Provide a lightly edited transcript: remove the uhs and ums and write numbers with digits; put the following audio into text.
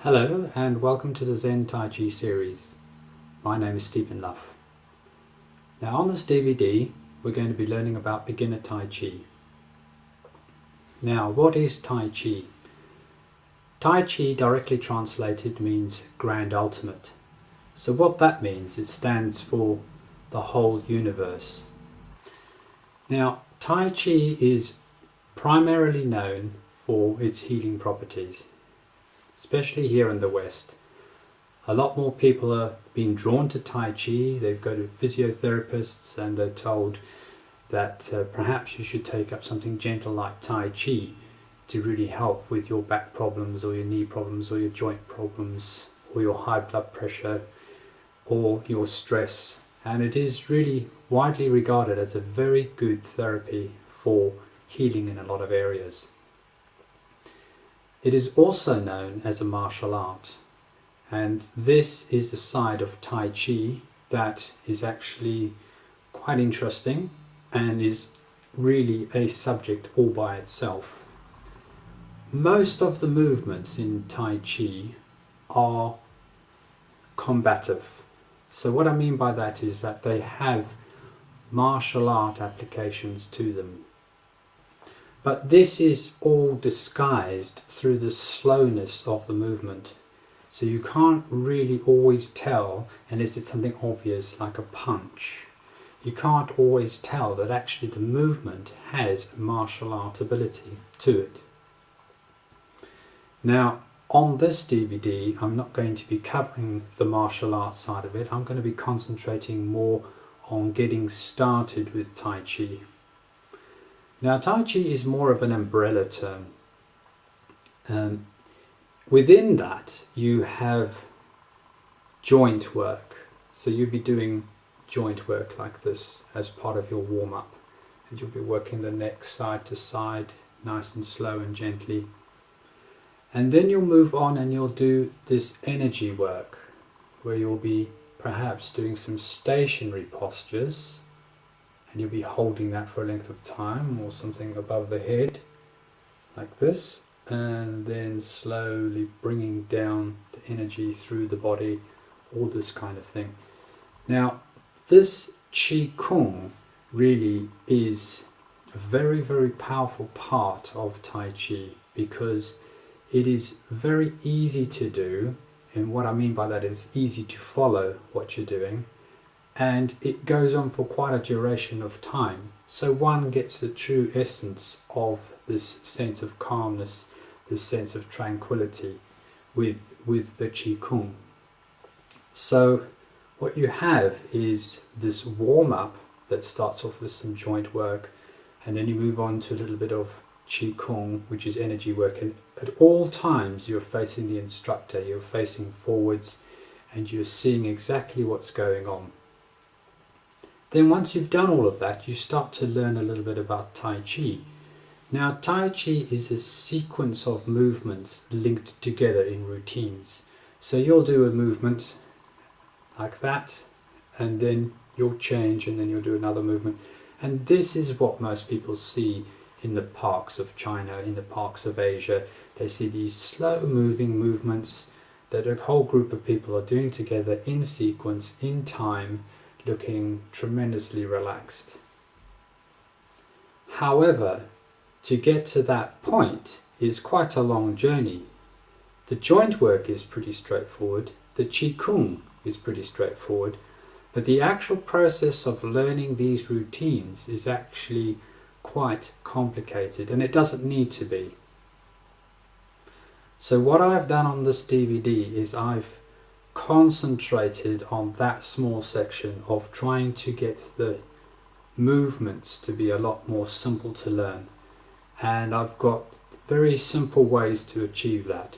Hello and welcome to the Zen Tai Chi series. My name is Stephen Luff. Now on this DVD we're going to be learning about Beginner Tai Chi. Now what is Tai Chi? Tai Chi directly translated means grand ultimate. So what that means, it stands for the whole universe. Now Tai Chi is primarily known for its healing properties, especially here in the West. A lot more people are being drawn to Tai Chi. They go to physiotherapists and they're told that perhaps you should take up something gentle like Tai Chi to really help with your back problems or your knee problems or your joint problems or your high blood pressure or your stress. And it is really widely regarded as a very good therapy for healing in a lot of areas. It is also known as a martial art, and this is a side of Tai Chi that is actually quite interesting and is really a subject all by itself. Most of the movements in Tai Chi are combative. So what I mean by that is that they have martial art applications to them. But this is all disguised through the slowness of the movement. So you can't really always tell, unless it's something obvious like a punch. You can't always tell that actually the movement has a martial art ability to it. Now on this DVD I'm not going to be covering the martial arts side of it. I'm going to be concentrating more on getting started with Tai Chi. Now Tai Chi is more of an umbrella term. Within that you have joint work. So you'll be doing joint work like this as part of your warm-up. And you'll be working the neck side to side, nice and slow and gently. And then you'll move on and you'll do this energy work, where you'll be perhaps doing some stationary postures. And you'll be holding that for a length of time or something above the head like this, and then slowly bringing down the energy through the body, all this kind of thing. Now this Qi Kung really is a very, very powerful part of Tai Chi, because it is very easy to do, and what I mean by that is easy to follow what you're doing. And it goes on for quite a duration of time, so one gets the true essence of this sense of calmness, this sense of tranquility with the Qi Kung. So what you have is this warm-up that starts off with some joint work, and then you move on to a little bit of Qi Kung, which is energy work, and at all times you're facing the instructor, you're facing forwards, and you're seeing exactly what's going on. Then once you've done all of that, you start to learn a little bit about Tai Chi. Now Tai Chi is a sequence of movements linked together in routines. So you'll do a movement like that, and then you'll change, and then you'll do another movement. And this is what most people see in the parks of China, in the parks of Asia. They see these slow moving movements that a whole group of people are doing together in sequence, in time, looking tremendously relaxed. However, to get to that point is quite a long journey. The joint work is pretty straightforward, the Qi Kung is pretty straightforward, but the actual process of learning these routines is actually quite complicated, and it doesn't need to be. So what I've done on this DVD is I've concentrated on that small section of trying to get the movements to be a lot more simple to learn, and I've got very simple ways to achieve that.